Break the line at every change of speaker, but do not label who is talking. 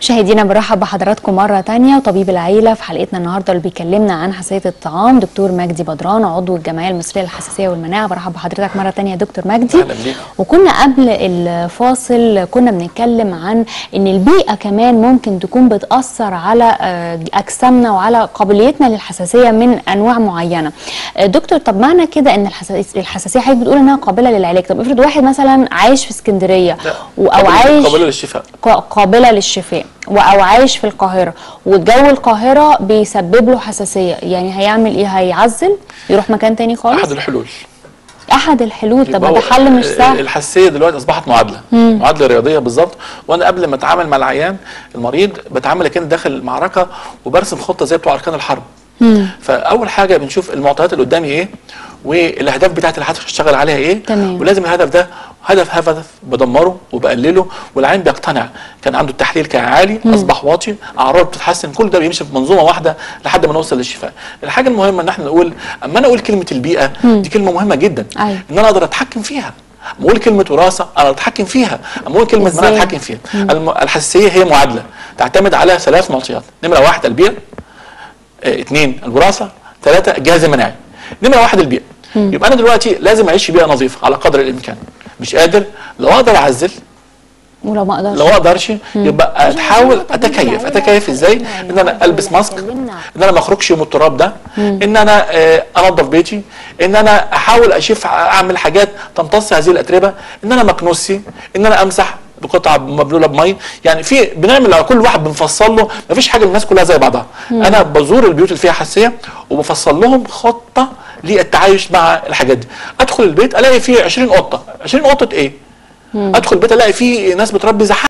مشاهدينا برحب بحضراتكم مرة تانية. وطبيب العيلة في حلقتنا النهاردة اللي بيكلمنا عن حساسية الطعام دكتور مجدي بدران، عضو الجمعية المصرية للحساسية والمناعة. برحب بحضرتك مرة تانية يا دكتور مجدي.
اهلا بيك.
وكنا قبل الفاصل كنا بنتكلم عن ان البيئة كمان ممكن تكون بتأثر على أجسامنا وعلى قابليتنا للحساسية من أنواع معينة. دكتور، طب معنى كده ان الحساسية حضرتك بتقول انها قابلة للعلاج، طب افرض واحد مثلا عايش في اسكندرية او عايش
قابلة للشفاء،
قابلة للشفاء او عايش في القاهره والجو القاهره بيسبب له حساسيه، يعني هيعمل ايه؟ هيعزل يروح مكان تاني خالص؟
احد الحلول.
طب ده حل مش سهل.
الحساسيه دلوقتي اصبحت معادله رياضيه بالظبط. وانا قبل ما اتعامل مع العيان المريض بتعامل كأني داخل المعركه وبرسم خطه زي بتوع اركان الحرب. فاول حاجه بنشوف المعطيات اللي قدامي ايه والاهداف بتاعت اللي هشتغل عليها ايه.
تمام.
ولازم الهدف ده هدف بدمره وبقلله والعين بيقتنع. كان عنده التحليل كان عالي اصبح واطي، اعراض بتتحسن، كل ده بيمشي في منظومه واحده لحد ما نوصل للشفاء. الحاجه المهمه ان احنا نقول اما انا اقول كلمه البيئه دي كلمه مهمه جدا.
أيوة.
ان انا اقدر اتحكم فيها. اما اقول كلمه وراثه انا اتحكم فيها، اما اقول كلمه مناعه اتحكم فيها. الحساسيه هي معادله تعتمد على 3 معطيات. نمره 1 البيئه، 2 الوراثه، 3 الجهاز المناعي. نمره 1 البيئه. يبقى انا دلوقتي لازم اعيش في بيئه نظيفه على قدر الامكان. مش قادر، لو اقدر اعزل،
ولو ما اقدرش،
لو اقدرش يبقى اتحاول اتكيف ازاي؟ ان انا البس ماسك، ان انا ما اخرجش يوم التراب ده، ان انا انظف بيتي، ان انا احاول اشوف اعمل حاجات تمتص هذه الاتربه، ان انا ما اكنسي، ان انا امسح بقطعه مبلوله بمي. يعني في بنعمل على كل واحد بنفصل له، ما فيش حاجه الناس كلها زي بعضها. انا بزور البيوت اللي فيها حساسيه وبفصل لهم خطه للتعايش مع الحاجات دي. ادخل البيت الاقي فيه 20 قطه، 20 قطه ايه؟ ادخل البيت الاقي فيه ناس بتربي زحام.